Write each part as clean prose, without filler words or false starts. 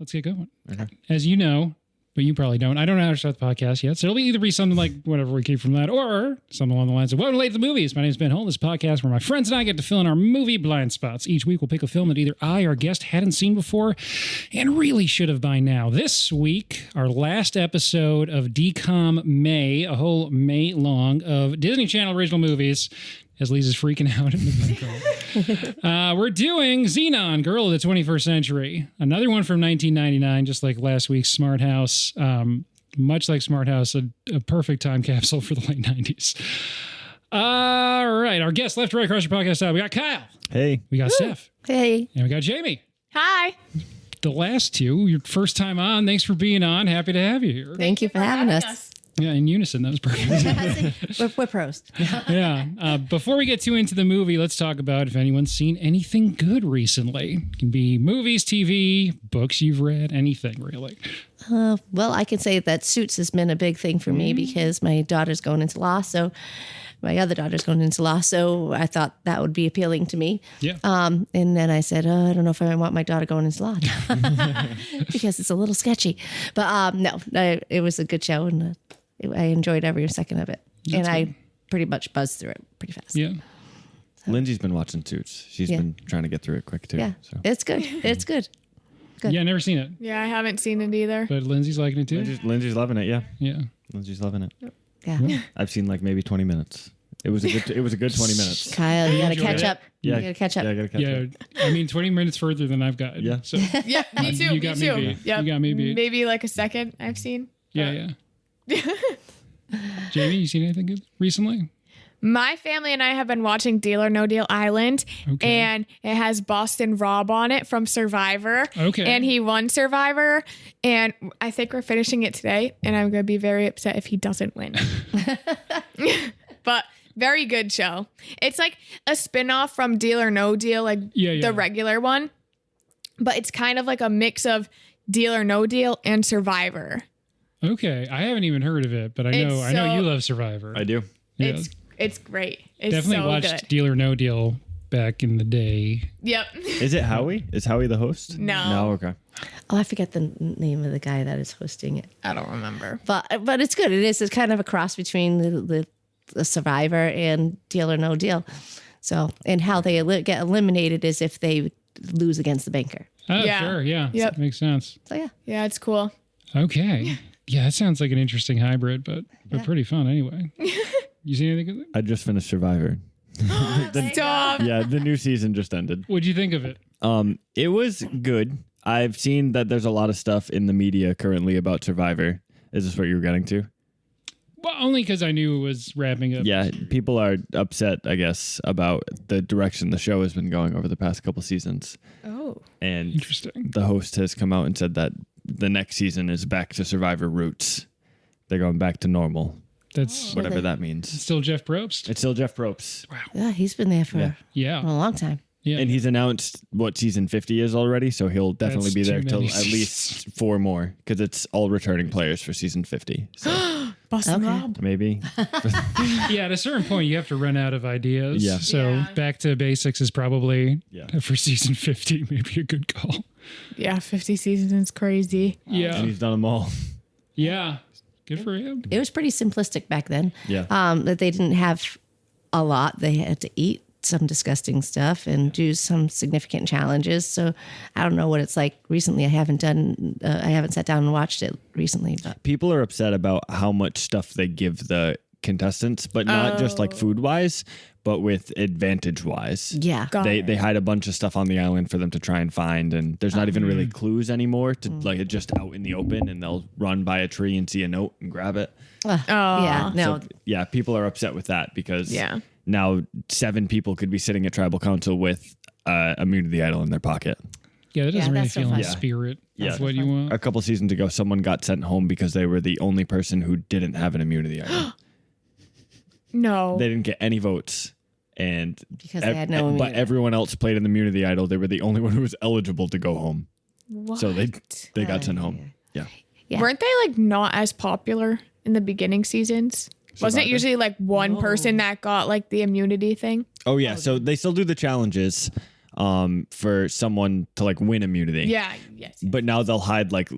let's get going. Okay. As you know, but you probably don't. I don't know how to start the podcast yet. So it'll either be something like whatever we keep from that or something along the lines of Welcome Late to the Movies. My name is Ben Holt. This is a podcast where my friends and I get to fill in our movie blind spots. Each week we'll pick a film that either I or a guest hadn't seen before and really should have by now. This week, our last episode of DCOM May, a whole May long of Disney Channel original movies. As Lisa's freaking out in the background. We're doing Zenon, Girl of the 21st Century. Another one from 1999, just like last week's Smart House. Much like Smart House, a perfect time capsule for the late 90s. All right, our guests left to right across your podcast side. We got Kyle. Hey. We got Steph. Hey. And we got Jaime. Hi. The last two, your first time on. Thanks for being on. Happy to have you here. Thank you for having us. Yeah, in unison. That was perfect. We're pros. Yeah. Before we get too into the movie, let's talk about if anyone's seen anything good recently. It can be movies, TV, books you've read, anything really. Well, I can say that Suits has been a big thing for me because my daughter's going into law. So my other daughter's going into law. So I thought that would be appealing to me. Yeah. And then I said, I don't know if I want my daughter going into law because it's a little sketchy. But no, it was a good show and I enjoyed every second of it. That's I pretty much buzzed through it pretty fast. Yeah. Lindsay's been watching Suits. She's been trying to get through it quick too. Yeah. So. It's good. It's good. Good. Yeah, never seen it. Yeah, I haven't seen it either. But Lindsay's liking it too. Lindsay's loving it. Yeah. Yeah. Lindsay's loving it. Yeah. I've seen like maybe 20 minutes. It was a good 20 minutes. Kyle, you got to enjoyed catch it? up. Yeah. You got to catch up. Yeah, I gotta catch up. Yeah. I mean, 20 minutes further than I've got. Yeah. So Yeah, me too. you got me too. me beat. Yep. You got me beat. Maybe like a second I've seen. Yeah. Jamie, you seen anything good recently? My family and I have been watching Deal or No Deal Island, Okay. and it has Boston Rob on it from Survivor. Okay. And he won Survivor, and I think we're finishing it today, and I'm going to be very upset if he doesn't win. But very good show. It's like a spin-off from Deal or No Deal, like the regular one. But it's kind of like a mix of Deal or No Deal and Survivor. Okay. I haven't even heard of it, but I know you love Survivor. I do. Yeah. It's great. It's Definitely so watched good. Deal or No Deal back in the day. Yep. Is it Howie? Is Howie the host? No. No. Okay. Oh, I forget the name of the guy that is hosting it. I don't remember. But it's good. It is. It's kind of a cross between the Survivor and Deal or No Deal. So, and how they get eliminated is if they lose against the banker. Oh, Yeah. sure. Yeah. Yep. Makes sense. So yeah. Yeah, it's cool. Okay. Yeah, that sounds like an interesting hybrid, but pretty fun anyway. You see anything good? I just finished Survivor. Stop. Yeah, the new season just ended. What'd you think of it? It was good. I've seen that there's a lot of stuff in the media currently about Survivor. Is this what you were getting to? Well, only because I knew it was wrapping up. Yeah, people are upset, I guess, about the direction the show has been going over the past couple seasons. Oh. And Interesting. the host has come out and said that the next season is back to Survivor roots. They're going back to normal, That's whatever that means. still Jeff Probst. It's still Jeff Probst. Yeah, he's been there for a Yeah. long time. Yeah. And he's announced what season 50 is already, so he'll definitely That's be there too till many at least 4 more, because it's all returning players for season 50. So Boston Okay. Rob. maybe. Yeah, at a certain point, you have to run out of ideas. Yeah. So Yeah. back to basics is probably, Yeah. for season 50, maybe a good call. Yeah, 50 seasons is crazy. And Yeah. he's done them all. Yeah. Good for him. It was pretty simplistic back then. Yeah. That they didn't have a lot. They had to eat some disgusting stuff and do some significant challenges. So I don't know what it's like recently. I haven't sat down and watched it recently, but People are upset about how much stuff they give the contestants, but not just like food wise, but with advantage wise. yeah. They hide a bunch of stuff on the island for them to try and find, and there's not even really clues anymore to like it's just out in the open, and they'll run by a tree and see a note and grab it. Yeah, no. So, yeah, people are upset with that because Yeah. now 7 people could be sitting at tribal council with immunity idol in their pocket. Yeah, that doesn't really that's so feel in the fun. spirit Yeah. of what you want. A couple seasons ago, someone got sent home because they were the only person who didn't have an immunity idol. No. They didn't get any votes. And Because they had no but immunity. everyone else played in the immunity idol. They were the only one who was eligible to go home. What? So they got sent home. Yeah. Yeah. Weren't they like not as popular in the beginning seasons? Wasn't it Survivor? usually like one person that got like the immunity thing? Oh yeah. So they still do the challenges. for someone to like win immunity. Yeah. Yes. But now they'll hide like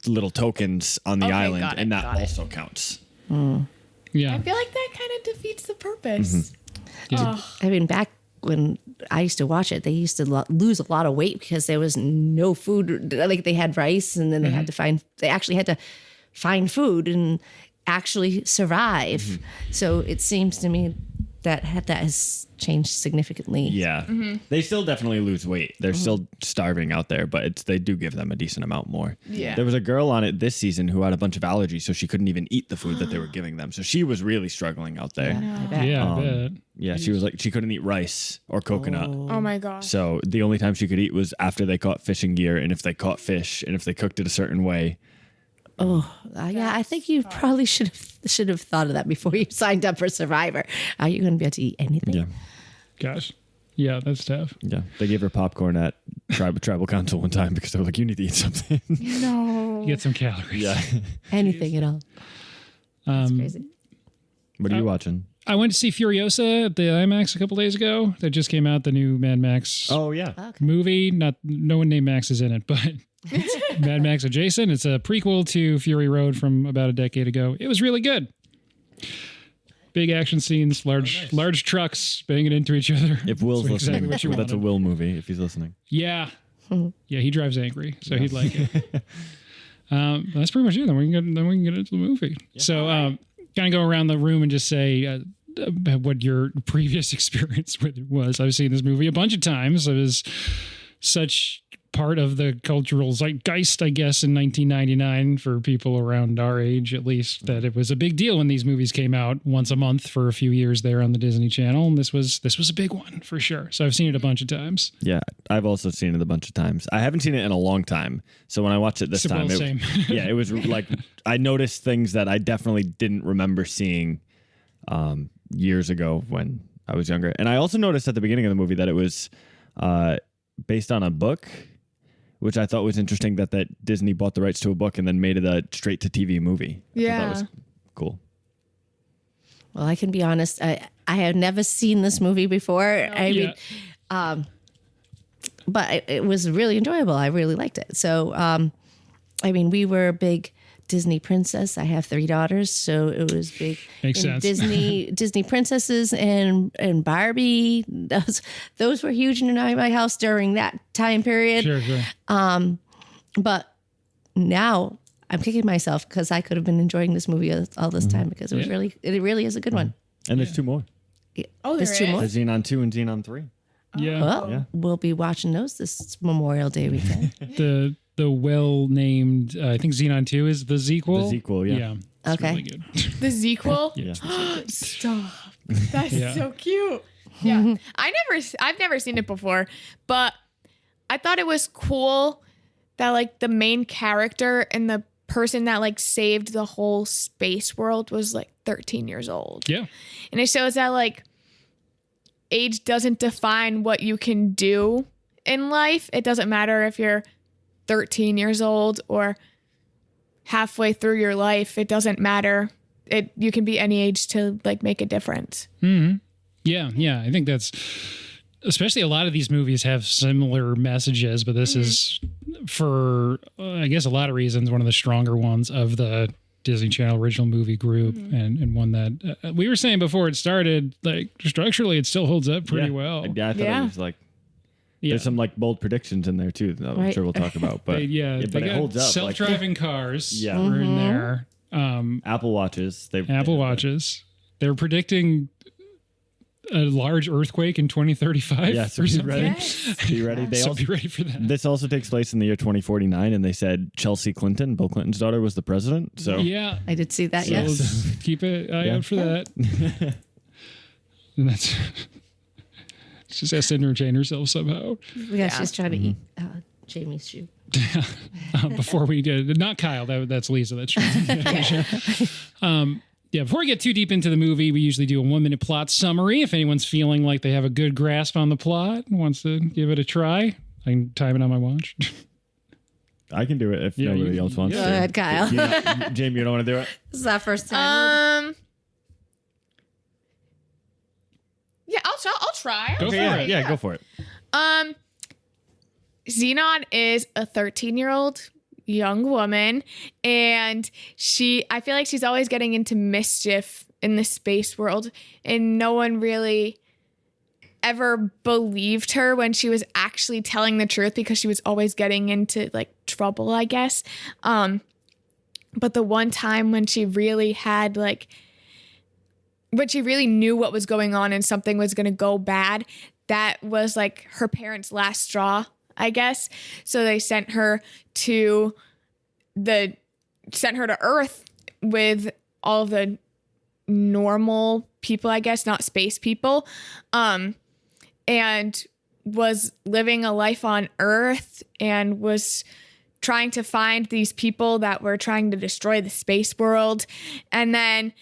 little tokens on the island, got it, and that got it. also counts. Yeah. I feel like that kind of defeats the purpose. I mean, back when I used to watch it, they used to lose a lot of weight because there was no food. Like they had rice, and then they actually had to find food and actually survive. So it seems to me that has changed significantly. Yeah. They still definitely lose weight. They're still starving out there, but they do give them a decent amount more. Yeah. There was a girl on it this season who had a bunch of allergies, so she couldn't even eat the food that they were giving them. So she was really struggling out there. I bet. Yeah, I bet. Yeah, she was like, she couldn't eat rice or coconut. Oh my gosh. So the only time she could eat was after they caught fishing gear, and if they caught fish, and if they cooked it a certain way. Yeah, I think you probably should have thought of that before you signed up for Survivor. Are you going to be able to eat anything? Yeah. Gosh. Yeah, that's tough. Yeah. They gave her popcorn at tribal council one time because they were like, you need to eat something. No. You get some calories. Yeah. Anything at all. That's crazy. What are you watching? I went to see Furiosa at the IMAX a couple days ago. That just came out, the new Mad Max Oh, yeah. movie. No one named Max is in it, but Mad Max adjacent. It's a prequel to Fury Road from about a decade ago. It was really good. Big action scenes, large trucks banging into each other. If Will's That's listening, exactly what you that's a wanted. Will movie if he's listening. Yeah. Yeah, he drives angry, so he'd like it. That's pretty much it. Then we can get into the movie. Yeah. So kind of go around the room and just say what your previous experience with it was. I've seen this movie a bunch of times. It was such part of the cultural zeitgeist, I guess, in 1999 for people around our age, at least, that it was a big deal when these movies came out once a month for a few years there on the Disney Channel. And this was a big one for sure. So I've seen it a bunch of times. Yeah, I've also seen it a bunch of times. I haven't seen it in a long time. So when I watched it this time, same. Yeah, it was like I noticed things that I definitely didn't remember seeing years ago when I was younger. And I also noticed at the beginning of the movie that it was based on a book, which I thought was interesting that Disney bought the rights to a book and then made it a straight-to-TV movie. Yeah. That was cool. Well, I can be honest. I have never seen this movie before. But it was really enjoyable. I really liked it. So, we were a big Disney princess. I have 3 daughters, so it was big. Makes sense. Disney princesses and Barbie. Those were huge in my house during that time period. Sure. But now I'm kicking myself because I could have been enjoying this movie all this time because it really is a good one. And there's 2 more. Oh, There's 2 more. There's Zenon 2 and Zenon 3. Yeah. Well, we'll be watching those this Memorial Day weekend. The well-named, I think Zenon 2 is the sequel. The sequel, yeah. Yeah. It's Okay. really good. The sequel? Yeah. Stop. That's Yeah. so cute. Yeah. I've never seen it before, but I thought it was cool that like the main character and the person that like saved the whole space world was like 13 years old. Yeah. And it shows that like age doesn't define what you can do in life. It doesn't matter if you're 13 years old or halfway through your life. It doesn't matter. You can be any age to like make a difference. Mm-hmm. Yeah. I think that's, especially a lot of these movies have similar messages, but this is for, I guess, a lot of reasons, one of the stronger ones of the Disney Channel original movie group, and one that we were saying before it started, like structurally it still holds up pretty well. Yeah, I thought it was like, there's some like bold predictions in there too that I'm sure we'll talk about. But they but it holds up. Self-driving cars Yeah. were in there. Apple Watches. Apple Watches. They were predicting a large earthquake in 2035. Yeah, so or be something. ready. Be ready. Be ready for that. This also takes place in the year 2049, and they said Chelsea Clinton, Bill Clinton's daughter, was the president. So Yeah. I did see that. So Yes. let's keep an eye out for that. And that's she just has to entertain herself somehow. Yeah, she's trying to eat Jaime's shoe. Before we did, not Kyle. That's Lisa. That's true. Before we get too deep into the movie, we usually do a 1-minute plot summary. If anyone's feeling like they have a good grasp on the plot and wants to give it a try, I can time it on my watch. I can do it if nobody else wants Go to. ahead, Kyle. Jamie, you don't want to do it? This is our first time. Yeah, I'll try. Go for it. Yeah, go for it. Zenon is a 13-year-old young woman, and I feel like she's always getting into mischief in the space world, and no one really ever believed her when she was actually telling the truth because she was always getting into like trouble, I guess. But the one time when she really had like, when she really knew what was going on and something was going to go bad, that was like her parents' last straw, I guess. So they sent her to Earth with all of the normal people, I guess, not space people, and was living a life on Earth and was trying to find these people that were trying to destroy the space world. And then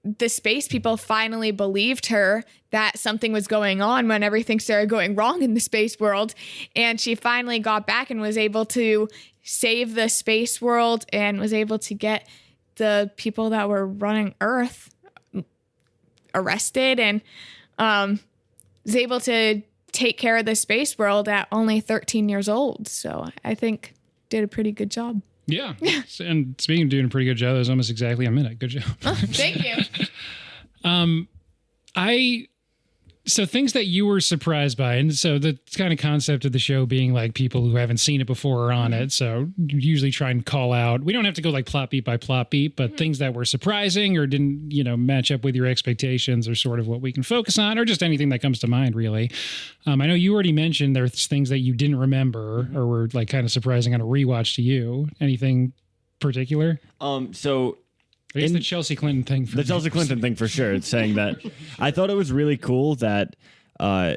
the space people finally believed her that something was going on when everything started going wrong in the space world. And she finally got back and was able to save the space world and was able to get the people that were running Earth arrested, and was able to take care of the space world at only 13 years old. So I think did a pretty good job. Yeah. And speaking of doing a pretty good job, that was almost exactly a minute. Good job. Oh, thank you. So things that you were surprised by, and so the kind of concept of the show being like people who haven't seen it before are on it. So you usually try and call out, we don't have to go like plot beat by plot beat, but things that were surprising or didn't, match up with your expectations are sort of what we can focus on, or just anything that comes to mind really. I know you already mentioned there's things that you didn't remember or were like kind of surprising on a rewatch to you. Anything particular? So I guess the Chelsea Clinton thing. Chelsea Clinton thing for sure. It's saying that I thought it was really cool that, or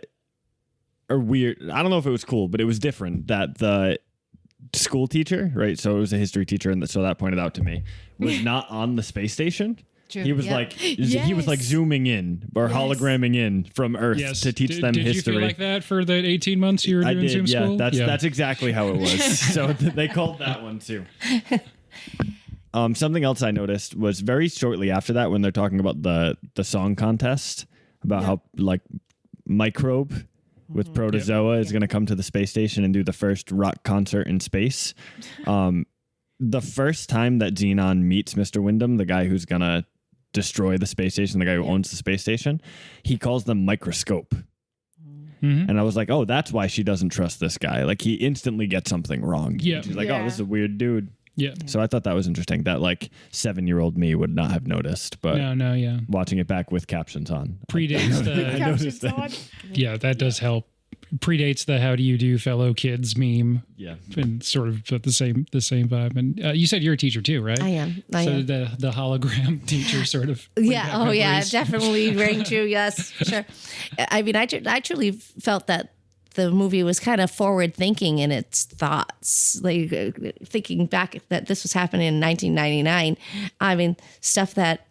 weird. I don't know if it was cool, but it was different that the school teacher, right? So it was a history teacher, and so that pointed out to me was not on the space station. True. He was he was like zooming in or hologramming in from Earth to teach them history. Did you feel like that for the 18 months you were doing Zoom school? That's exactly how it was. So they called that one too. Something else I noticed was very shortly after that when they're talking about the song contest about how like Microbe with Protozoa is going to come to the space station and do the first rock concert in space. The first time that Zenon meets Mr. Wyndham, the guy who's going to destroy the space station, the guy who owns the space station, he calls them microscope. And I was like, oh, that's why she doesn't trust this guy. Like he instantly gets something wrong. Yeah. She's like, oh, this is a weird dude. Yeah. So I thought that was interesting that like 7-year-old me would not have noticed, but watching it back with captions on. Predates the Captions on. Yeah, that does help. Predates the "How do you do, fellow kids" meme. Yeah, and sort of the same vibe. And you said you're a teacher too, right? I am. I am. The hologram teacher sort of. Yeah. Oh, yeah. Definitely rang true. Yes, sure. I mean, I truly felt that the movie was kind of forward thinking in its thoughts, like thinking back that this was happening in 1999. I mean, stuff that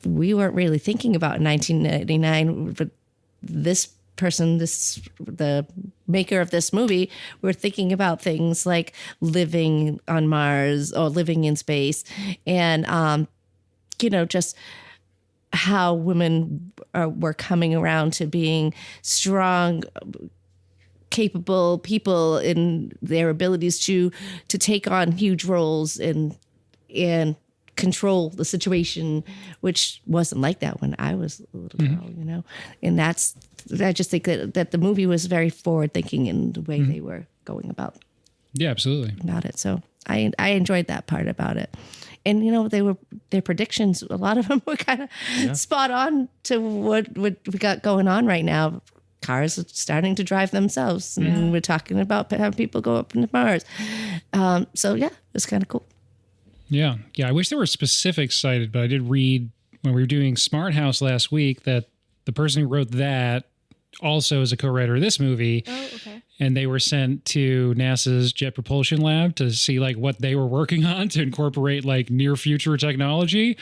we weren't really thinking about in 1999, but this person, the maker of this movie, were thinking about things like living on Mars or living in space, and just how women were coming around to being strong, capable people in their abilities to take on huge roles and control the situation, which wasn't like that when I was a little girl, And I just think that the movie was very forward thinking in the way they were going about. Yeah, absolutely. About it. So I enjoyed that part about it. And, their predictions, a lot of them were kind of spot on to what we got going on right now. Cars are starting to drive themselves. And we're talking about having people go up into Mars. It was kind of cool. Yeah. I wish there were specifics cited, but I did read when we were doing Smart House last week that the person who wrote that also is a co-writer of this movie. Oh, okay. And they were sent to NASA's Jet Propulsion Lab to see like what they were working on to incorporate like near future technology.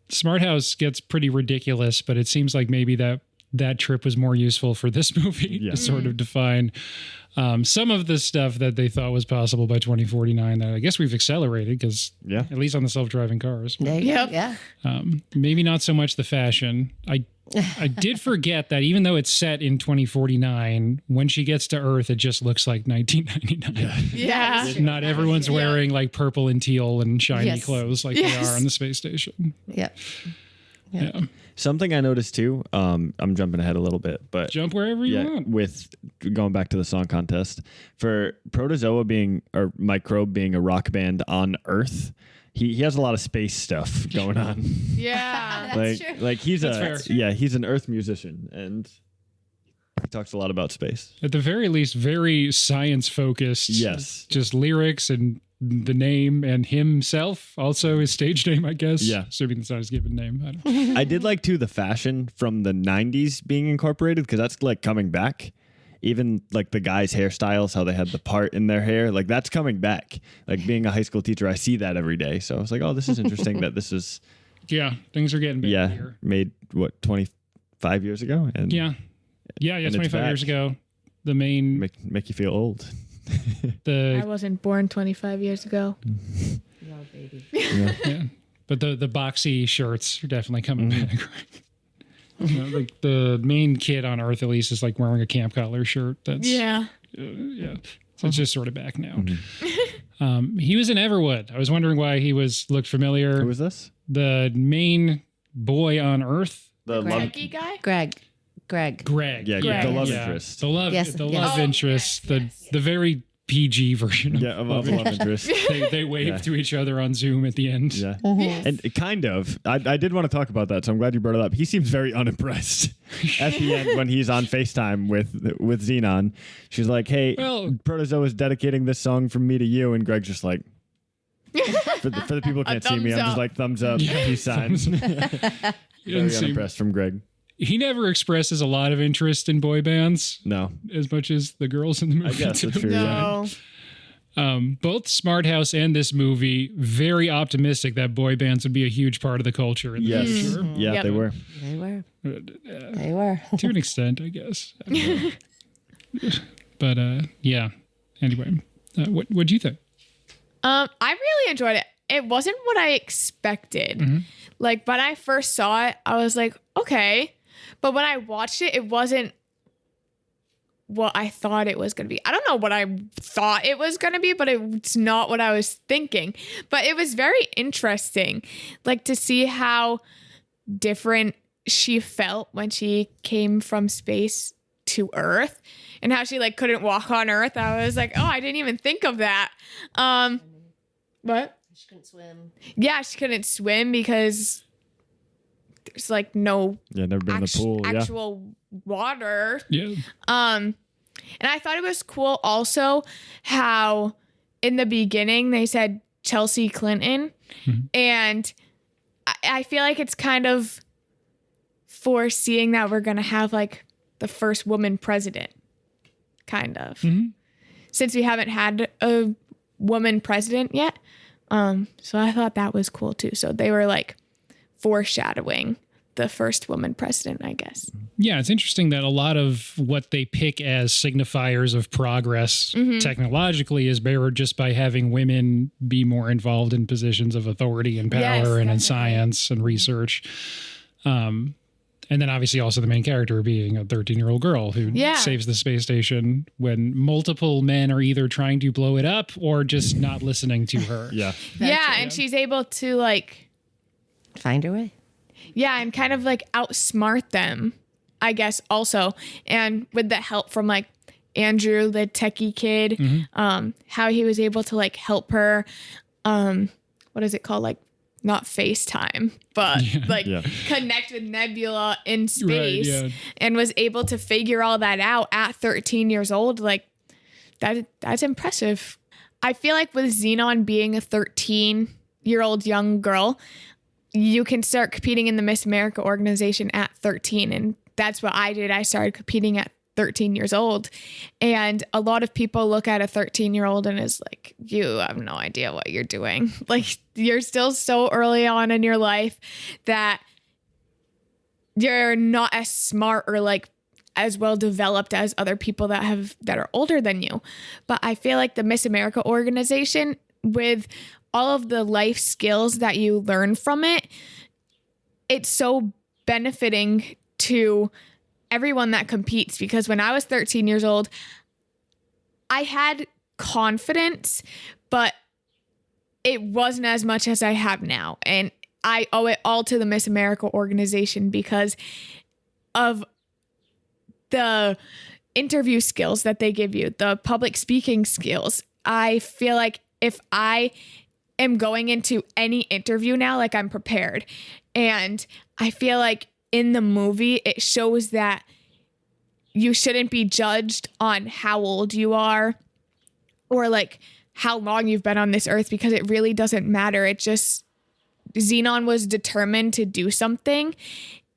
Smart House gets pretty ridiculous, but it seems like maybe that that trip was more useful for this movie Yeah. to sort of define some of the stuff that they thought was possible by 2049 that I guess we've accelerated because Yeah. at least on the self-driving cars. There you Yep. go. Yeah. Maybe not so much the fashion. I did forget that even though it's set in 2049, when she gets to Earth, it just looks like 1999. Yeah. That's true. Not everyone's Yeah. wearing like purple and teal and shiny Yes. clothes like they are on the space station. Yep. Yeah. Something I noticed too, I'm jumping ahead a little bit, but Jump wherever you want. with going back to the song contest, for Protozoa being, or Microbe being a rock band on Earth, he has a lot of space stuff going on. Yeah. That's like true. like he's That's a he's an Earth musician, and he talks a lot about space. At the very least, very science focused. Yes. Just lyrics and the name and himself, also his stage name, I guess. Yeah. Assuming it's not his given name. I don't I did like too the fashion from the 90s being incorporated, because that's like coming back. Even like the guys' hairstyles, how they had the part in their hair, like that's coming back. Like being a high school teacher, I see that every day. So I was like, oh, this is interesting that this is Yeah, things are getting better here. made what 25 years ago, and Yeah, it's 25 back. years ago. The main, make you feel old. I the wasn't born 25 years ago. No, baby. yeah, but the boxy shirts are definitely coming back. You know, like the main kid on Earth, at least, is like wearing a camp collar shirt. That's Yeah. yeah. So it's just sort of back now. He was in Everwood. I was wondering why he looked familiar. Who was this? The main boy on Earth, The Greg. love, Techie guy? Greg. Greg. yeah, Greg. the love Yeah. interest. The love, Yes, the yes. love Oh, interest, yes, the very PG version of Yeah, of love interest. they wave Yeah. to each other on Zoom at the end. Yeah, Mm-hmm. and it kind of. I did want to talk about that, so I'm glad you brought it up. He seems very unimpressed at the end when he's on FaceTime with Zenon. She's like, "Hey, Well- Protozoa is dedicating this song from me to you," and Greg's just like, for the people who can't see me, thumbs I'm just up. like thumbs up, peace signs. He, Very doesn't seem- unimpressed from Greg. he never expresses a lot of interest in boy bands No, as much as the girls in the movie. I guess do. that's true. Yeah. No. Both Smart House and this movie very optimistic that boy bands would be a huge part of the culture in the Yes, future. yeah, Yep. they were. They were. They were. To an extent, I guess. I don't know. But yeah. Anyway, what do you think? I really enjoyed it. It wasn't what I expected. Like when I first saw it, I was like, okay. But when I watched it, it wasn't what I thought it was going to be. I don't know what I thought it was going to be, but it's not what I was thinking. But it was very interesting, like to see how different she felt when she came from space to Earth and how she like couldn't walk on Earth. I was like, oh, I didn't even think of that. What? She couldn't swim. Yeah, she couldn't swim because there's like no Yeah, never been in the pool. Yeah, actual water. Yeah. And I thought it was cool also how in the beginning they said Chelsea Clinton. And I feel like it's kind of foreseeing that we're going to have like the first woman president, kind of. Since we haven't had a woman president yet. So I thought that was cool too. So they were like foreshadowing the first woman president, I guess. Yeah, it's interesting that a lot of what they pick as signifiers of progress technologically is mirrored just by having women be more involved in positions of authority and power Yes, and in definitely. science and research. And then obviously also the main character being a 13-year-old girl who Yeah. saves the space station when multiple men are either trying to blow it up or just not listening to her. yeah. Yeah, and she's able to like, Find her way. yeah, and kind of like outsmart them, I guess also. And with the help from like Andrew, the techie kid, how he was able to like help her, what is it called? Like not FaceTime, but like Yeah. connect with Nebula in space yeah. and was able to figure all that out at 13 years old. Like that's impressive. I feel like with Zenon being a 13-year-old young girl, you can start competing in the Miss America organization at 13. And that's what I did. I started competing at 13 years old. And a lot of people look at a 13-year-old and is like, you have no idea what you're doing. Like you're still so early on in your life that you're not as smart or like as well developed as other people that are older than you. But I feel like the Miss America organization, with all of the life skills that you learn from it, it's so benefiting to everyone that competes. Because when I was 13 years old, I had confidence, but it wasn't as much as I have now. And I owe it all to the Miss America organization because of the interview skills that they give you, the public speaking skills. I feel like if I am going into any interview now, like I'm prepared. And I feel like in the movie, it shows that you shouldn't be judged on how old you are or like how long you've been on this earth, because it really doesn't matter. It just, Zenon was determined to do something,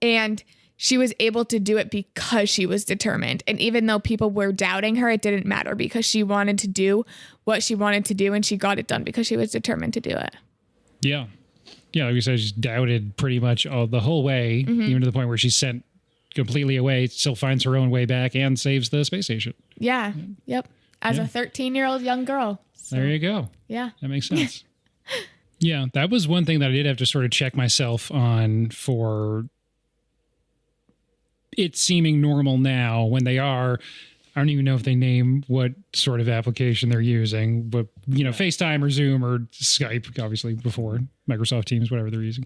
and she was able to do it because she was determined. And even though people were doubting her, it didn't matter because she wanted to do what she wanted to do, and she got it done because she was determined to do it. Yeah. Yeah, like you said, she's doubted pretty much the whole way, even to the point where she's sent completely away, still finds her own way back and saves the space station. Yeah. Yep. As a 13-year-old young girl. So, there you go. Yeah. That makes sense. Yeah, that was one thing that I did have to sort of check myself on for it seeming normal now when they are. I don't even know if they name what sort of application they're using, but, you know, FaceTime or Zoom or Skype, obviously before Microsoft Teams, whatever they're using.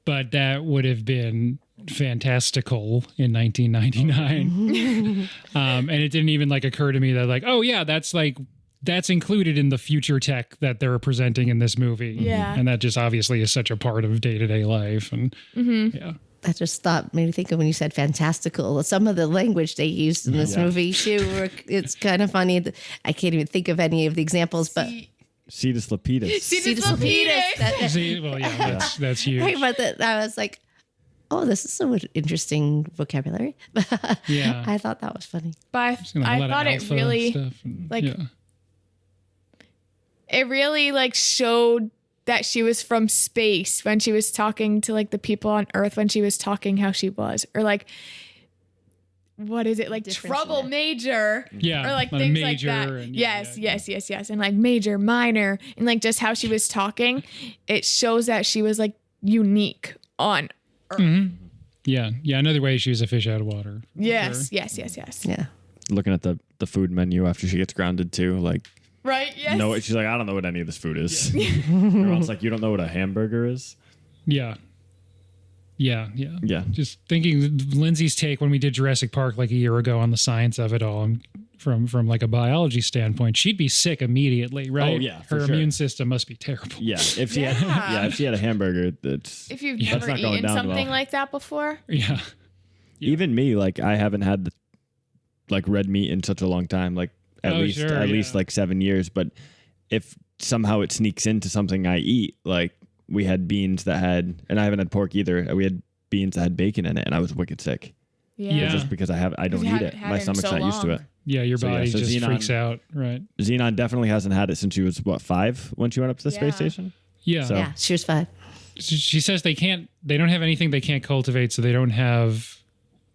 But that would have been fantastical in 1999. And it didn't even like occur to me that like, oh yeah, that's included in the future tech that they're presenting in this movie. Yeah. And that just obviously is such a part of day-to-day life. And yeah. I just thought, made me think of when you said fantastical, some of the language they used in this movie too. It's kind of funny. I can't even think of any of the examples, but Cetus Lapidus. Cetus Lapidus. See, well, yeah, that's huge. Right, but I was like, oh, this is so interesting vocabulary. Yeah. I thought that was funny. But I thought it really, it really like showed that she was from space when she was talking to like the people on Earth, when she was talking how she was, or like, what is it, like trouble major, yeah, or like things like that. And, yes, and like major, minor, and like just how she was talking, it shows that she was like unique on Earth. Mm-hmm. Yeah, another way she was a fish out of water. Yes. Yeah. Looking at the food menu after she gets grounded too, like. Right. Yes. No, she's like, I don't know what any of this food is. Everyone's like, you don't know what a hamburger is? Yeah. Just thinking Lindsay's take when we did Jurassic Park like a year ago on the science of it all, and from like a biology standpoint, she'd be sick immediately, right? Oh yeah, her immune system must be terrible. Yeah, if she had a hamburger, if you've never eaten something like that before. Yeah. Even me, like I haven't had like red meat in such a long time, like. At least like 7 years. But if somehow it sneaks into something I eat, like we had beans that had, and I haven't had pork either. We had beans that had bacon in it, and I was wicked sick. Yeah. Just because I don't eat it. My stomach's not used to it. Yeah, your body just Zenon, freaks out, right? Zenon definitely hasn't had it since she was 5 when she went up to the space station. Yeah. So. Yeah, she was 5. She says they don't have anything they can't cultivate, so they don't have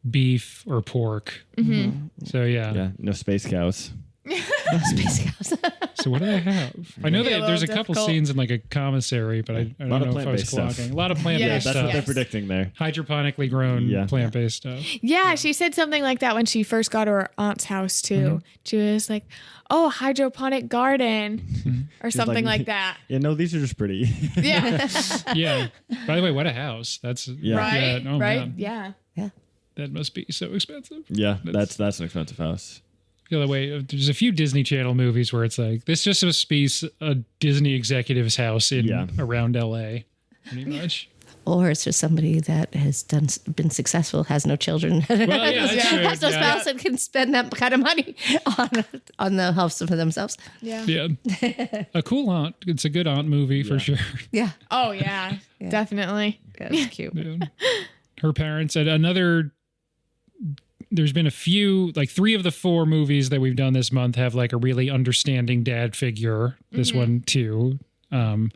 beef or pork. Mm-hmm. So yeah, no space cows. Space cows. So what do they have? I know that there's a couple scenes in like a commissary, but I don't know if I was clocking. A lot of plant-based stuff. That's what they're predicting there. Hydroponically grown plant-based stuff. Yeah, she said something like that when she first got to her aunt's house too. Mm-hmm. She was like, "Oh, hydroponic garden," or something like that. Yeah, no, these are just pretty. Yeah. Yeah. By the way, what a house! That's right. Yeah, oh, right. Man. Yeah. That must be so expensive. Yeah, that's an expensive house. The other way, there's a few Disney Channel movies where it's like this just must be a Disney executive's house in around LA, pretty much. Or it's just somebody that has been successful, has no children, well, that's true. has no spouse, and can spend that kind of money on the house for themselves. Yeah. A cool aunt. It's a good aunt movie for sure. Yeah. Oh yeah, definitely. That's cute. Yeah. Her parents and another. There's been a few, like 3 of the 4 movies that we've done this month have like a really understanding dad figure. This one too. The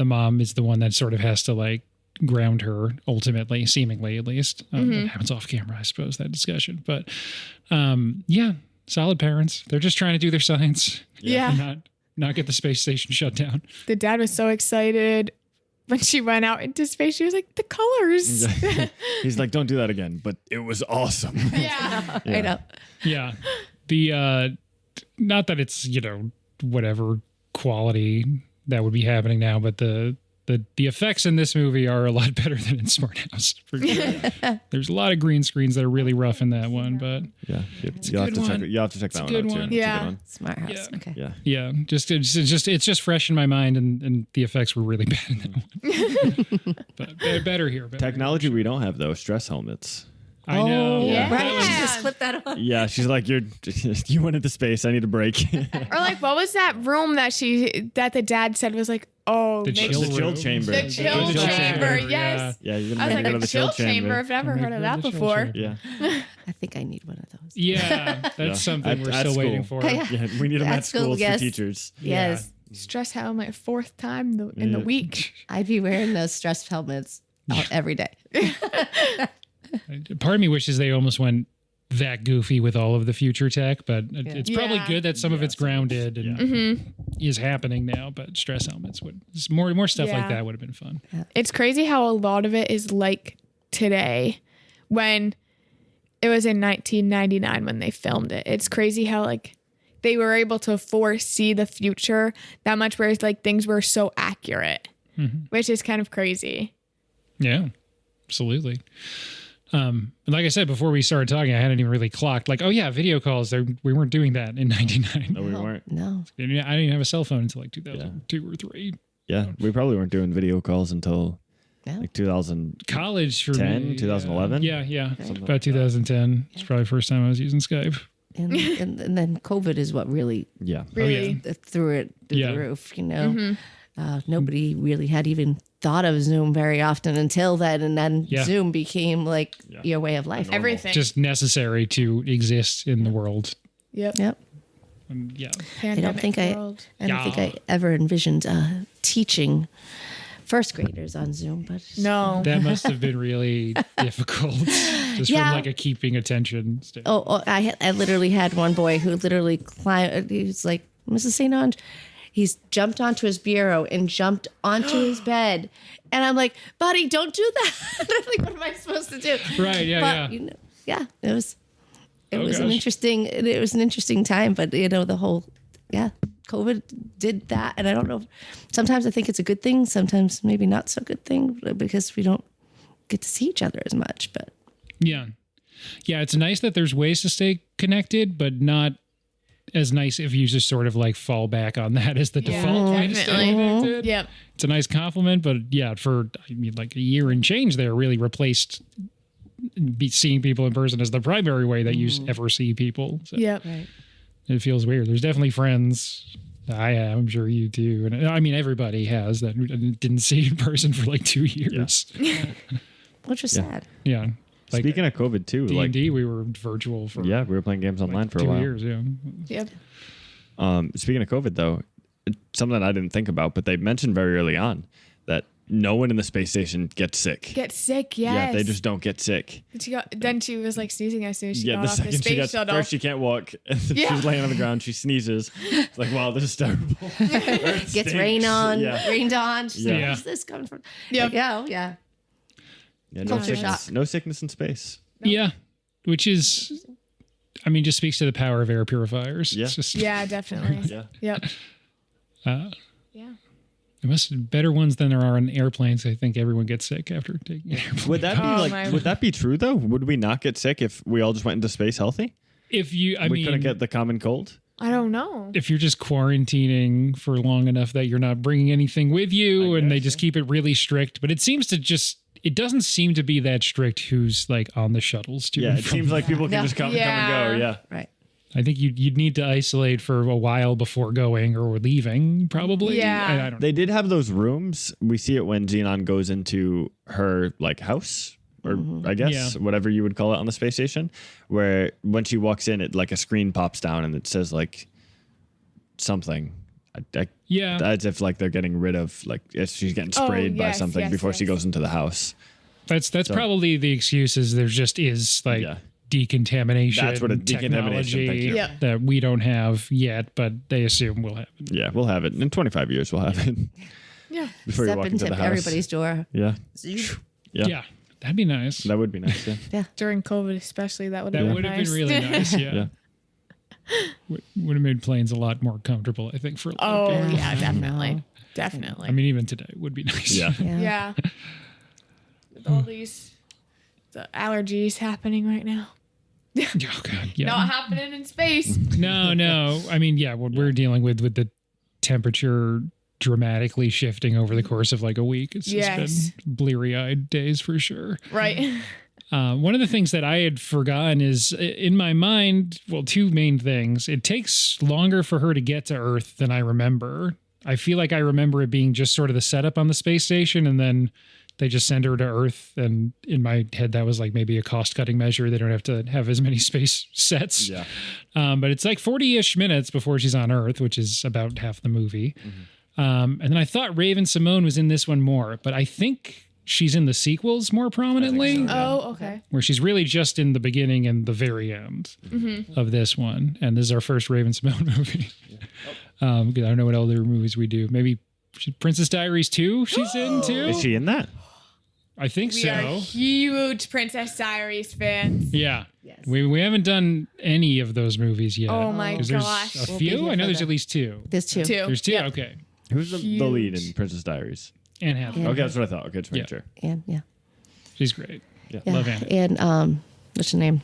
mom is the one that sort of has to like ground her ultimately, seemingly at least. That happens off camera, I suppose, that discussion. But yeah, solid parents. They're just trying to do their science. Yeah. And not get the space station shut down. The dad was so excited when she went out into space. She was like, the colors. He's like, don't do that again. But it was awesome. Yeah. I know. Yeah. The not that it's, whatever quality that would be happening now, but the effects in this movie are a lot better than in Smart House. For sure. There's a lot of green screens that are really rough in that one, but Yeah, you'll have to check that one out good too. one. It's a Yeah. good one. Smart house. Yeah. Okay. Yeah. yeah, it's just fresh in my mind, and the effects were really bad in that one. But they're better here. Technology we don't have though, stress helmets. I know. yeah. Right. Yeah. She just flipped that on. Yeah, she's like, you went into space. I need a break. Or like, what was that room that the dad said was like, oh, The maybe- chill The chill room. chamber. The chill chamber, yes. Yeah, you're I gonna was make like, it to a the chill chill chamber. I've never heard of that The chill before. chamber. Yeah. I think I need one of those. Yeah, that's Yeah. something we're At still school. waiting for. Yeah. Yeah, we need them At at school, schools yes. for teachers. Yes. Stress helmet, fourth time in the week. I'd be wearing those stress helmets every day. Part of me wishes they almost went that goofy with all of the future tech, but it's probably Yeah. good that some of it's grounded and is happening now. But stress helmets would more stuff like Yeah. that would have been fun. It's crazy how a lot of it is like today when it was in 1999 when they filmed it. It's crazy how like they were able to foresee the future that much, whereas like things were so accurate, which is kind of crazy. Yeah, absolutely. Like I said before we started talking, I hadn't even really clocked. Like, oh yeah, video calls. We weren't doing that in '99. No, we weren't. No. I didn't even have a cell phone until like 2002 or 3. Yeah, we probably weren't doing video calls until No. like 2010, College for me, 2011. Yeah. About 2010. It's probably the first time I was using Skype. And then COVID is what really Yeah. Really. threw it through Yeah. the roof, Nobody really had even thought of Zoom very often until then. And then Yeah. Zoom became like your way of life. Everything. Just necessary to exist in the world. Yep. Yep. Yeah. don't think I don't think I ever envisioned teaching first graders on Zoom, but No. That must have been really difficult. Just Yeah. from like a keeping attention standpoint. Oh, I literally had one boy who literally climbed. He was like, Mrs. Zenon, he's jumped onto his bureau and jumped onto his bed, and I'm like, buddy, don't do that. I'm like, what am I supposed to do? Right, yeah, yeah. It was Oh, an gosh. interesting time, but the whole COVID did that, and I don't know. Sometimes I think it's a good thing. Sometimes maybe not so good thing because we don't get to see each other as much. But Yeah. It's nice that there's ways to stay connected, but not as nice if you just sort of like fall back on that as the default way to stay Definitely. connected. Yep. It's a nice compliment, but like a year and change there really replaced seeing people in person as the primary way that you ever see people. So Yep. it feels weird. There's definitely friends I have, I'm sure you do. And I mean, everybody has that didn't see in person for like 2 years. which was sad. Yeah. Like Speaking of COVID too, like D&D, we were virtual for we were playing games online for a 2 while. years. Yeah. Yep. Speaking of COVID though, it's something I didn't think about, but they mentioned very early on that no one in the space station gets sick. Get sick, yes. Yeah, they just don't get sick. Then she was like sneezing as soon as she Yeah, got the off the second she space gets shuttle. first, she can't walk. And then Yeah. she's laying on the ground. She sneezes. It's like, wow, this is terrible. It Gets stinks. rained on. Yeah. She's Yeah. like, where's this coming from? Yep. Yeah. Yeah, no Culture sickness. shock. No sickness in space. Yeah. Which is, I mean, just speaks to the power of air purifiers. Yeah. It's just, Yeah, definitely. Yeah. Yep. uh, Yeah. there must be better ones than there are on airplanes. I think everyone gets sick after taking an airplane. Would that be Oh, like? my- Would that be true though? Would we not get sick if we all just went into space healthy? If you, I we mean, couldn't get the common cold. I don't know. if you're just quarantining for long enough that you're not bringing anything with you and they just keep it really strict, but it seems to just, it doesn't seem to be that strict who's like on the shuttles to Yeah, and it from. seems like people can No. just come Yeah. and go. Yeah. Right. I think you'd need to isolate for a while before going or leaving, probably. Yeah. I don't know. They did have those rooms. We see it when Zenon goes into her like house, or I guess whatever you would call it on the space station, where when she walks in, it like a screen pops down and it says like something. Yeah. As if like they're getting rid of like if she's getting sprayed by yes, something yes, before she yes. goes into the house. That's probably the excuse is there just is like Yeah. decontamination. That's what a decontamination, thank you. Yep. that we don't have yet, but they assume we'll have it. Yeah, we'll have it in 25 years. We'll have it Yeah. before you Step walk into into the house. everybody's door. Yeah, Yeah. yeah, That'd be nice. that would be nice. Yeah, During COVID, especially, that would That have would been have nice. been really nice. Yeah. yeah. Would have made planes a lot more comfortable, I think, for a lot of Oh, people. yeah, definitely. know. Definitely. I mean, even today would be nice. Yeah. yeah. With all these the allergies happening right now. Oh, God. Yeah. Not happening in space. No. I mean, yeah, what we're dealing with the temperature dramatically shifting over the course of like a week. It's Yes. just been bleary-eyed days for sure. Right. One of the things that I had forgotten is in my mind, well, two main things. It takes longer for her to get to Earth than I remember. I feel like I remember it being just sort of the setup on the space station and then they just send her to Earth. And in my head, that was like maybe a cost-cutting measure. They don't have to have as many space sets. Yeah. But it's like 40-ish minutes before she's on Earth, which is about half the movie. And then I thought Raven-Symoné was in this one more, but I think she's in the sequels more prominently, Oh, okay. where she's really just in the beginning and the very end of this one. And this is our first Raven-Symoné movie. Because I don't know what other movies we do. Maybe Princess Diaries 2 she's in too? Is she in that? I think We so. are huge Princess Diaries fans. Yeah. Yes. We haven't done any of those movies yet. Oh my 'Cause there's gosh. a We'll be few? here I know for there's that. at least two. There's two. Two. There's two? Yep. Okay. Who's the lead Huge. in Princess Diaries? Anne Hathaway. Okay, that's what I thought. Okay, just make Yeah. sure. And yeah. She's great. Yeah. Love Anne. And what's her name?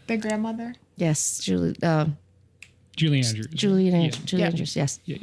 The grandmother. Yes, Julie. Julie Andrews. Julie Yeah. Julie Yeah. Andrews. Yes. Yeah.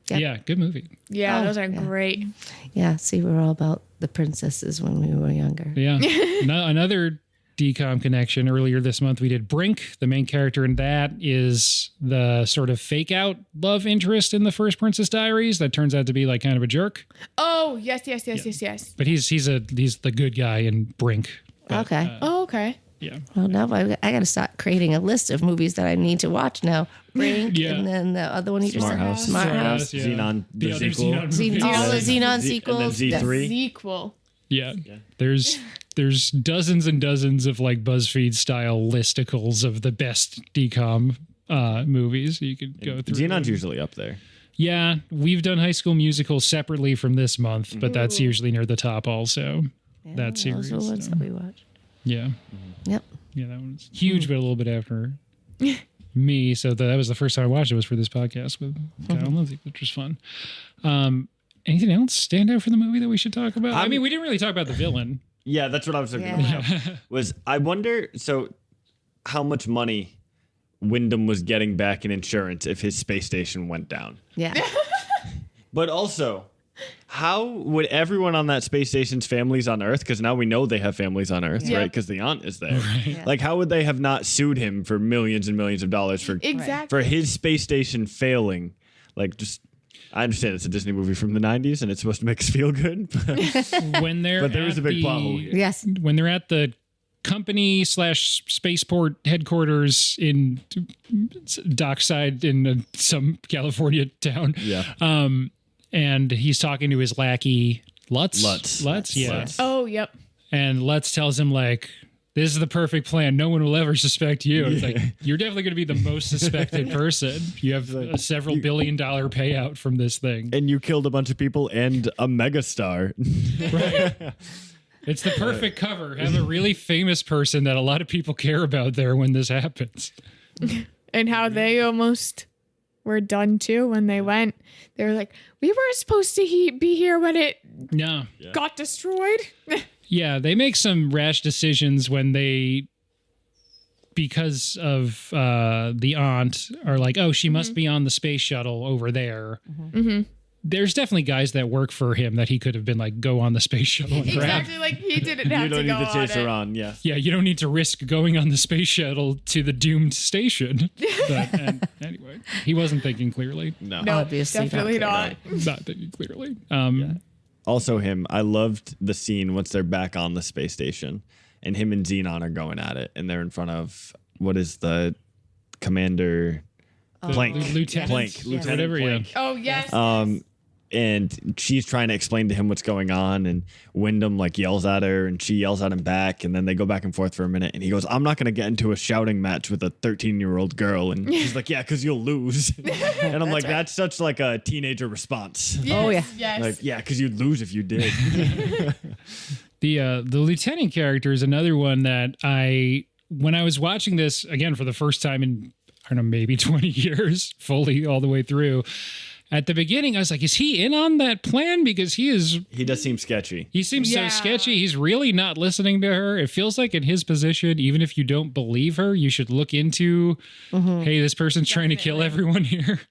Yeah. Yeah, good movie. Yeah, Oh, those are yeah. great. Yeah. See, we were all about the princesses when we were younger. Yeah. Another DCOM connection. Earlier this month, we did Brink. The main character in that is the sort of fake out love interest in the first Princess Diaries that turns out to be like kind of a jerk. Oh, yes. But he's the good guy in Brink. But, Okay. Oh, okay. yeah. Well, now I got to start creating a list of movies that I need to watch now. Brink, Yeah. and then the other one you just Smart said, House. Smart Smart House. House, yeah. Xenon, the other sequel. Xenon Xenon, movie. all the Z- Xenon and then sequels. Z3. Sequel. Yeah. There's dozens and dozens of like BuzzFeed style listicles of the best DCOM movies you could go through. Xenon's usually up there. Yeah, we've done High School Musical separately from this month, but that's usually near the top also. Yeah, that series. Those are the ones so, that we watch. yeah. Yep. Yeah, that one's huge, but a little bit after me. So that was the first time I watched it was for this podcast with Kyle and Lindsay, which was fun. Anything else stand out for the movie that we should talk about? I mean, we didn't really talk about the villain. Yeah, that's what I was thinking Yeah. about. Was I wonder how much money Wyndham was getting back in insurance if his space station went down. Yeah. But also, how would everyone on that space station's families on Earth, because now we know they have families on Earth, Yeah. right? Because the aunt is there. Yeah. Like, how would they have not sued him for millions and millions of dollars for Exactly. his space station failing? Like, just, I understand it's a Disney movie from the 90s and it's supposed to make us feel good. But When they're But there was at a big plot hole the- here. Yes. when they're at the company / spaceport headquarters in dockside in some California town. yeah. And he's talking to his lackey Lutz. Lutz. Yeah. Lutz. Oh, yep. And Lutz tells him like, this is the perfect plan. No one will ever suspect you. It's like, you're definitely going to be the most suspected person. You have a several billion-dollar payout from this thing. And you killed a bunch of people and a megastar. Right. It's the perfect cover. Have a really famous person that a lot of people care about there when this happens. And how they almost were done too when they went. They were like, we weren't supposed to be here when it No. got destroyed. Yeah, they make some rash decisions when they, because of the aunt, are like, oh, she must be on the space shuttle over there. There's definitely guys that work for him that he could have been like, go on the space shuttle and grab. Exactly, like he didn't have You don't to need go to chase on it. her on. Yeah. Yeah, you don't need to risk going on the space shuttle to the doomed station. But anyway, he wasn't thinking clearly. No. No, Obviously definitely not. not. Not thinking clearly. Also him. I loved the scene once they're back on the space station and him and Zenon are going at it and they're in front of what is the commander Lieutenant, Lieutenant whatever. Plank. Yeah. Oh yes. And she's trying to explain to him what's going on, and Wyndham like yells at her, and she yells at him back, and then they go back and forth for a minute, and he goes, "I'm not going to get into a shouting match with a 13-year-old girl," and she's like, "Yeah, because you'll lose." And I'm like, that's such like a teenager response. Oh, yeah. Yes. Like, yeah, because you'd lose if you did. The lieutenant character is another one that when I was watching this again for the first time in, I don't know, maybe 20 years, fully all the way through. At the beginning, I was like, is he in on that plan? Because he does seem sketchy. He seems Yeah. so sketchy. He's really not listening to her. It feels like in his position, even if you don't believe her, you should look into, hey, this person's trying to kill everyone here.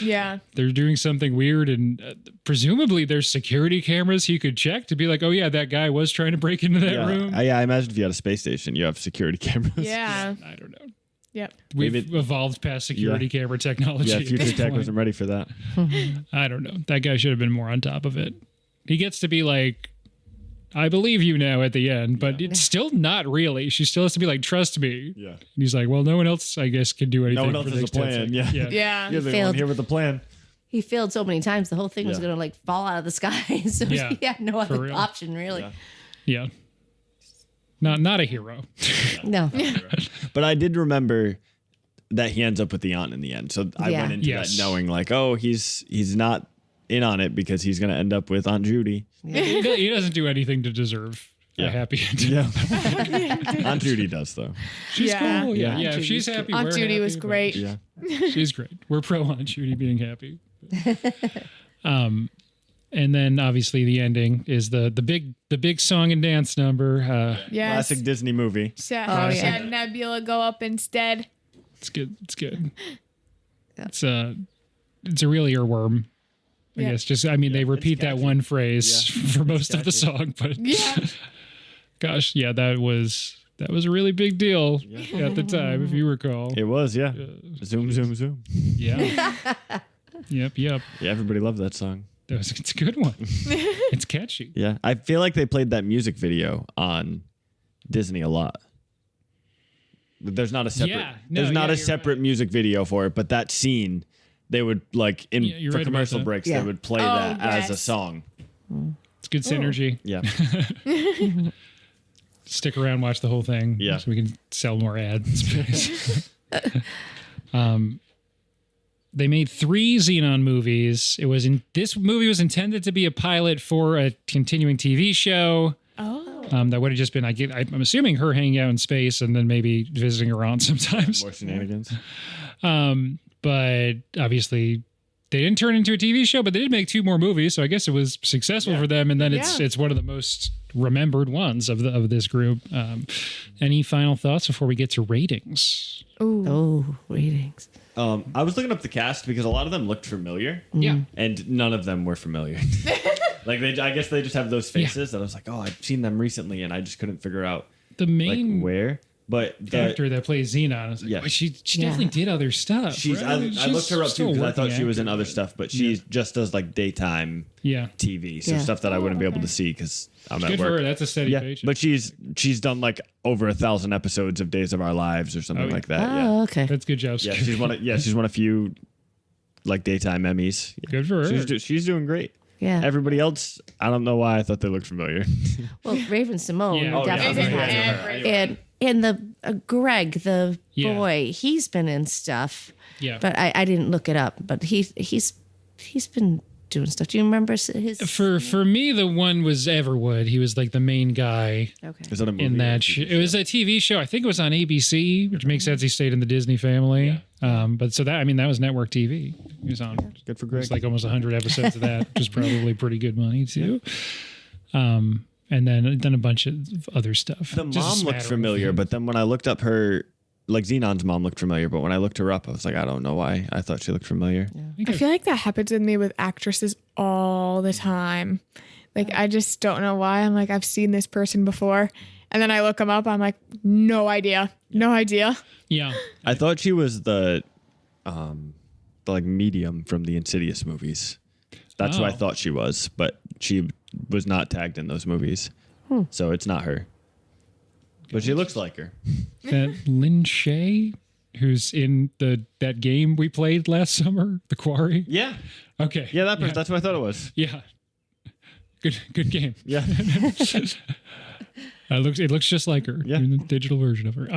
Yeah. They're doing something weird, and presumably there's security cameras he could check to be like, oh yeah, that guy was trying to break into that room. I imagine if you had a space station, you have security cameras. Yeah. I don't know. Yep. We've Maybe- evolved past security camera technology. Yeah, at future this tech point. wasn't ready for that. I don't know. That guy should have been more on top of it. He gets to be like, I believe you now at the end, but it's still not really. She still has to be like, trust me. Yeah. And he's like, well, no one else, I guess, can do anything. No one else for the has a next 10 plan. seconds. Yeah. Yeah. You're the one failed. here with the plan. He failed so many times, the whole thing was Yeah. going to like fall out of the sky. So Yeah, he had no other real. option, really. Yeah. Yeah. Not a hero. No. But I did remember that he ends up with the aunt in the end. So I Yeah. went into Yes. that knowing like, oh, he's not in on it because he's going to end up with Aunt Judy. He doesn't do anything to deserve a Yeah. happy ending. Yeah. Aunt Judy does though. She's Yeah. cool. Yeah. Aunt If she's Judy's happy, Aunt we're Judy happy, was but great. Yeah. She's great. We're pro Aunt Judy being happy. And then obviously the ending is the big song and dance number. Yes. Classic Disney movie. Had yeah. Nebula go up instead. It's good. It's good. It's a real earworm. I Yeah. guess just they repeat that catchy. one phrase for most of the song, but Yeah. gosh, yeah, that was a really big deal at the time, if you recall. It was, yeah. Zoom, zoom, zoom. Yeah. Yep. Yeah, everybody loved that song. It's a good one. It's catchy. Yeah. I feel like they played that music video on Disney a lot. There's not a separate Yeah. No, there's not yeah, a you're separate music video for it, but that scene they would like in Yeah, you're for right about commercial that. breaks Yeah. they would play Oh, that as a yes. song. It's good synergy. Yeah. Stick around, watch the whole thing. Yeah. So we can sell more ad space. They made 3 Zenon movies. This movie was intended to be a pilot for a continuing TV show. Oh. That would have just been, I'm assuming her hanging out in space and then maybe visiting around sometimes. More shenanigans. But obviously they didn't turn into a TV show, but they did make 2 more movies. So I guess it was successful for them. And then Yeah. it's one of the most remembered ones of this group. Any final thoughts before we get to ratings? Ooh. Oh, ratings. I was looking up the cast because a lot of them looked familiar. Yeah. And none of them were familiar. Like I guess they just have those faces that I was like, oh, I've seen them recently, and I just couldn't figure out The like main where. But actor that plays Zenon, I was like, Yeah. "Well, she definitely did other stuff. she's right? I looked her up too still because I working thought she was in actor, other but- stuff, but she just does like daytime Yeah. TV, so Yeah. stuff that I wouldn't be able okay. to see because I'm Good at for her. work. That's a steady Yeah, paycheck. but she's done like over 1,000 episodes of Days of Our Lives or something Oh, yeah. like that. Oh, okay. That's good job. Yeah, she's one of few like daytime Emmys. Good for her. She's doing great. Yeah. Everybody else, I don't know why I thought they looked familiar. Well, Raven-Symoné Yeah. Oh, yeah. definitely Is it has. every- And the Greg, the Yeah. boy, he's been in stuff, Yeah. but I didn't look it up. But he's been doing stuff. Do you remember his? For me, the one was Everwood. He was like the main guy Okay. Is that a movie? in or a that. TV It was a TV show. I think it was on ABC, which makes sense. He stayed in the Disney family. But so that was network TV. He was on. Good for Greg. It's like almost 100 episodes of that, which is probably pretty good money too. And then a bunch of other stuff. The Just a mom looked smattering. familiar, but then when I looked up her, like Xenon's mom looked familiar, but when I looked her up, I was like, I don't know why. I thought she looked familiar. I feel like that happens with me with actresses all the time. Like, I just don't know why. I'm like, I've seen this person before. And then I look them up. I'm like, no idea. No idea. Yeah. I thought she was the like medium from the Insidious movies. That's who I Oh. thought she was, but she was not tagged in those movies. So it's not her. But she looks like her. That Lynn Shay. who's in that game we played last summer, The Quarry? Yeah. Okay. Yeah, that person. That's what I thought it was. Yeah. Good game. Yeah. It looks just like her. Yeah. In the digital version of her.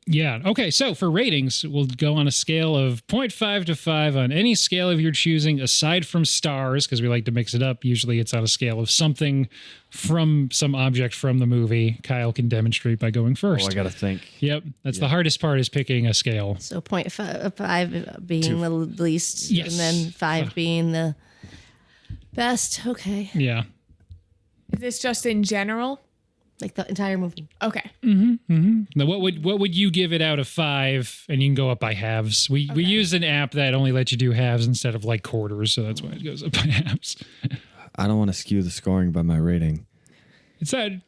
Yeah. Okay. So for ratings, we'll go on a scale of 0.5 to 5 on any scale of your choosing, aside from stars, because we like to mix it up. Usually it's on a scale of something from some object from the movie. Kyle can demonstrate by going first. Oh, I got to think. Yep. That's the hardest part, is picking a scale. So 0.5 being the least, Yes. and then 5 being the best. Okay. Yeah. Is this just in general? Like the entire movie. Okay. Now, what would you give it out of 5? And you can go up by halves. We use an app that only lets you do halves instead of like quarters, so that's why it goes up by halves. I don't want to skew the scoring by my rating. It's fine.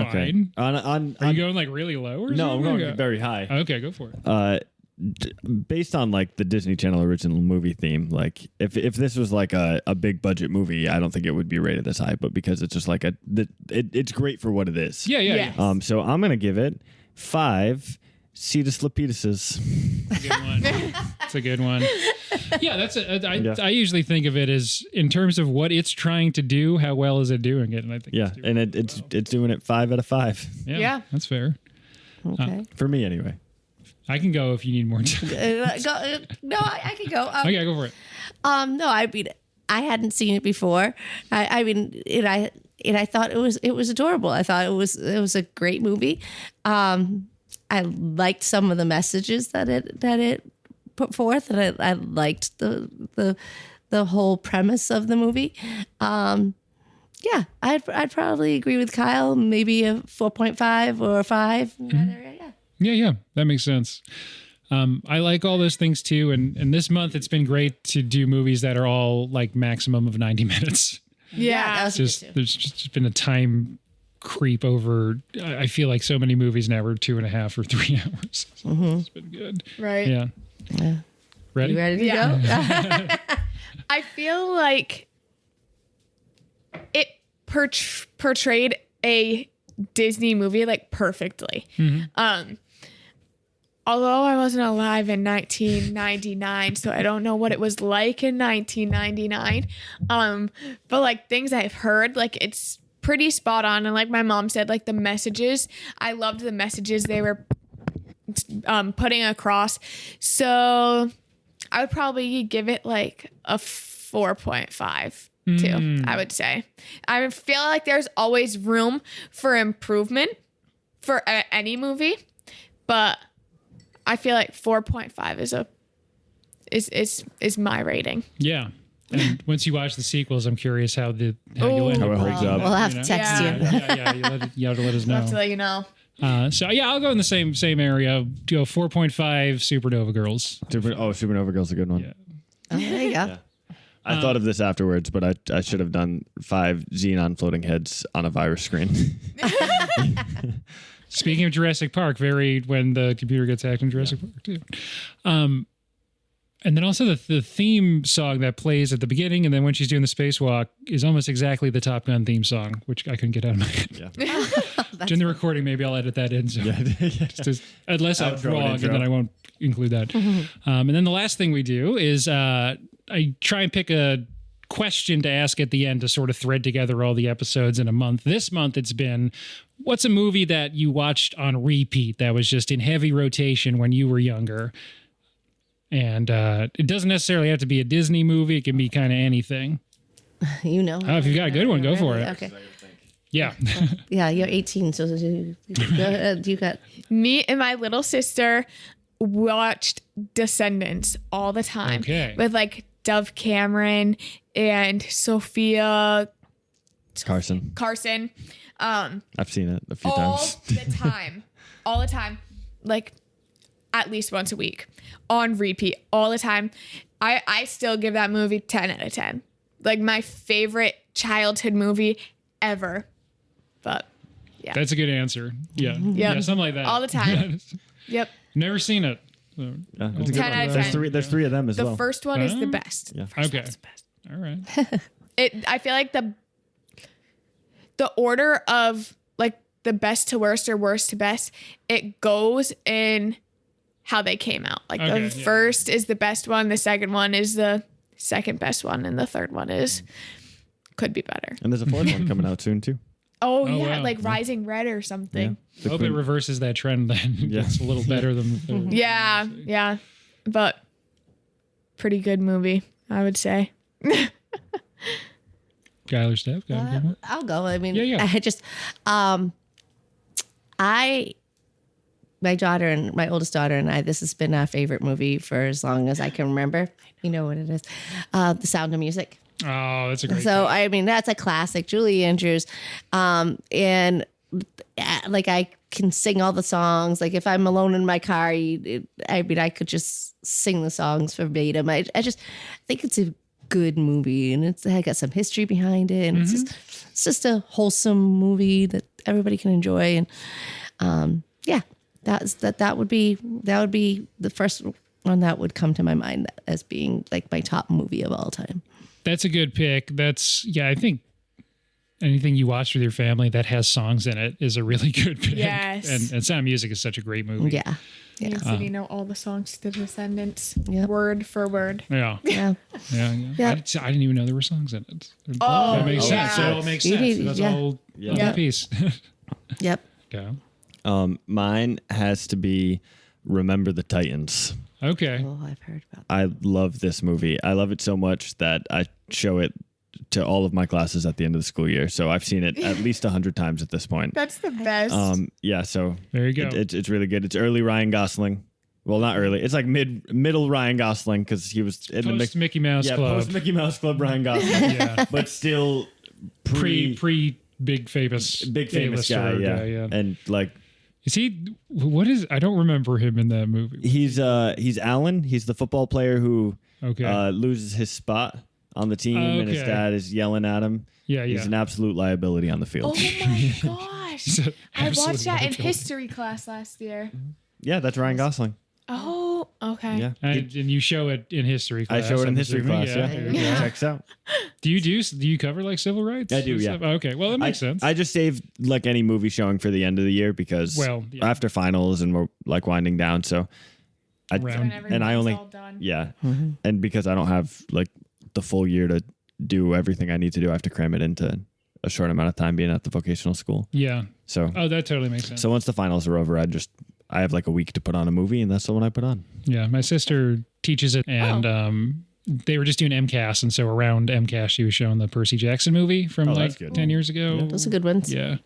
Okay. Are you going like really low or No, I'm something? going very high. Okay, go for it. Based on like the Disney Channel original movie theme, like if this was like a big budget movie, I don't think it would be rated this high. But because it's just like it's great for what it is. Yeah. Yes. So I'm gonna give it 5 Cetus Lapetuses. Good one. It's a good one. Yeah, Yeah. I usually think of it as in terms of what it's trying to do, how well is it doing it? And I think Yeah, and it's doing it 5 out of 5 yeah, that's fair. Okay. for me anyway. I can go if you need more time. No, I can go. Okay, go for it. No, I mean, I hadn't seen it before. I mean, I thought it was adorable. I thought it was a great movie. I liked some of the messages that it put forth, and I liked the whole premise of the movie. Yeah, I'd probably agree with Kyle. Maybe a 4.5 or a 5. Yeah, that makes sense. I like all those things too, and this month it's been great to do movies that are all like maximum of 90 minutes. Yeah. that was good Just too. there's just been a time creep over. I feel like so many movies now are 2.5 or 3 hours. So It's been good. Right. Yeah. Ready? You ready to Yeah. go? I feel like it portrayed a Disney movie like perfectly. Although I wasn't alive in 1999, so I don't know what it was like in 1999. But like things I've heard, like it's pretty spot on. And like my mom said, like the messages, I loved the messages they were putting across. So I would probably give it like a 4.5 too, I would say. I feel like there's always room for improvement for any movie, but I feel like 4.5 is my rating. Yeah. And once you watch the sequels, I'm curious how you'll end How it up holds rating up. We'll have to it, text Yeah. you. Yeah, you have to let us I'll have to know. let you know. So yeah, I'll go in the same area. Go 4.5 Supernova Girls. Supernova Girl's a good one. Yeah. Oh, there you go. I thought of this afterwards, but I should have done 5 Zenon floating heads on a virus screen. Speaking of Jurassic Park, when the computer gets hacked in Jurassic Park too. And then also the theme song that plays at the beginning, and then when she's doing the spacewalk, is almost exactly the Top Gun theme song, which I couldn't get out of my head. Yeah. In the recording, maybe I'll edit that in. So unless I'm Outro and wrong, intro. and then I won't include that. And then the last thing we do is I try and pick a question to ask at the end to sort of thread together all the episodes in a month. This month it's been, what's a movie that you watched on repeat that was just in heavy rotation when you were younger? And it doesn't necessarily have to be a Disney movie. It can be kind of anything. You know. Oh, if you've got a good one, go for it. Okay. Yeah. Yeah, you're 18, so you got. Me and my little sister watched Descendants all the time. Okay. With like Dove Cameron and Sophia Carson. I've seen it a few all times. the time. All the time. Like at least once a week. On repeat. All the time. I still give that movie 10 out of 10. Like my favorite childhood movie ever. But yeah. That's a good answer. Yeah. Yeah, something like that. All the time. Yep. Never seen it. So, Yeah, it's a good 10 one. out of There's 10. there's 3 of them as The well. first one is the best. Yeah. First Okay. one is the best. all right. I feel like the order of like the best to worst or worst to best, it goes in how they came out. Like Okay, the yeah. first is the best one, the second one is the second best one, and the third one is could be better. And there's a fourth one coming out soon too. Oh, Oh, yeah, wow. like Rising Red or something. I hope it reverses that trend then. Yeah. It's a little better than the third. Yeah. But pretty good movie, I would say. Skylar, Steph, got a good one? I'll go. I mean, Yeah. I just, my daughter and my oldest daughter and I, this has been our favorite movie for as long as I can remember. You know what it is. The Sound of Music. Oh, that's a great So, pick. I mean, that's a classic. Julie Andrews. And like I can sing all the songs. Like if I'm alone in my car, I could just sing the songs verbatim. I just think it's a good movie, and it's got some history behind it, and it's just a wholesome movie that everybody can enjoy. And that would be the first one that would come to my mind as being like my top movie of all time. That's a good pick. I think anything you watch with your family that has songs in it is a really good pick. Yes. And Sound of Music is such a great movie. Yeah. Me and Cindy know all the songs to Descendants, Yep. word for word. Yeah. Yeah. Yeah. Yeah. I didn't even know there were songs in it. Oh, that makes yeah. sense. It all makes You sense. need- That's yeah. all Yeah. one Yeah. piece. Yep. Okay. Mine has to be Remember the Titans. Okay. Oh, I've heard about I love this movie. I love it so much that I show it to all of my classes at the end of the school year. So I've seen it at least 100 times at this point. That's the best. Yeah, so There you go. it's really good. It's early Ryan Gosling. Well, not early. It's like middle Ryan Gosling because he was in the Post Mickey Mouse Club. post Mickey Mouse Club Ryan Gosling, Yeah. but still Pre big famous famous guy. A-lister Yeah, and like Is he? What is? I don't remember him in that movie. he's Alan. He's the football player who Okay. loses his spot on the team, and his Okay. dad is yelling at him. Yeah, yeah. He's an absolute liability on the oh field. my gosh. He's an I absolute watched that in liability. history class last year. Yeah, that's Ryan Gosling. Oh, okay. Yeah, And you show it in history I class. show it in I'm history assuming. class. Yeah, there you go. checks out. Do you cover like civil rights? I do, and yeah. stuff? Okay, well that makes sense. I just saved like any movie showing for the end of the year because Well, yeah. after finals and we're like winding down. So I Round. When and I everyone's only all done. yeah, and because I don't have like the full year to do everything I need to do, I have to cram it into a short amount of time being at the vocational school. Yeah. So Oh, that totally makes sense. so once the finals are over, I have like a week to put on a movie, and that's the one I put on. Yeah, my sister teaches it, and they were just doing MCAS, and so around MCAS, she was showing the Percy Jackson movie from Oh, like that's good. 10 years ago. Those are good ones. Yeah.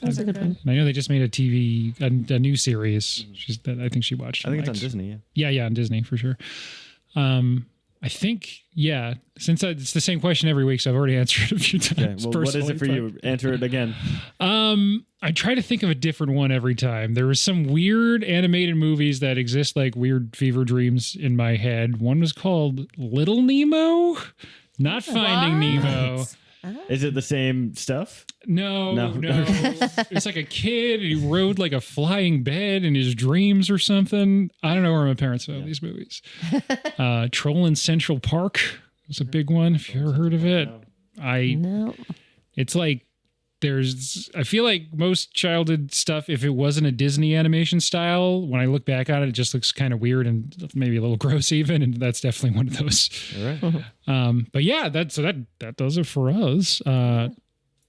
Those are good ones. And I know they just made a new series. I think she watched. I think and it's on liked. Disney. Yeah. Yeah, on Disney for sure. I think, yeah, since it's the same question every week, so I've already answered it a few Okay. times. Well, what is personally, it for but- you? Answer it again. I try to think of a different one every time. There was some weird animated movies that exist like weird fever dreams in my head. One was called Little Nemo, not Finding Nemo. Is it the same stuff? No. No. It's like a kid and he rode like a flying bed in his dreams or something. I don't know where my parents found these movies. Troll in Central Park was a big one. If you ever heard of it, No. it's like I feel like most childhood stuff, if it wasn't a Disney animation style, when I look back on it, it just looks kind of weird and maybe a little gross even. And that's definitely one of those. All right. But yeah, that does it for us.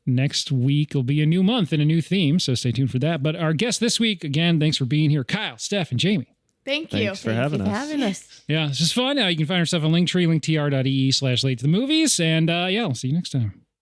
Next week will be a new month and a new theme, so stay tuned for that. But our guest this week, again, thanks for being here, Kyle, Steph, and Jamie. Thank you. Thanks for having us. Having us. Yeah, this is fun. You can find yourself on Linktree, linktr.ee/late to the movies. And yeah, I'll see you next time.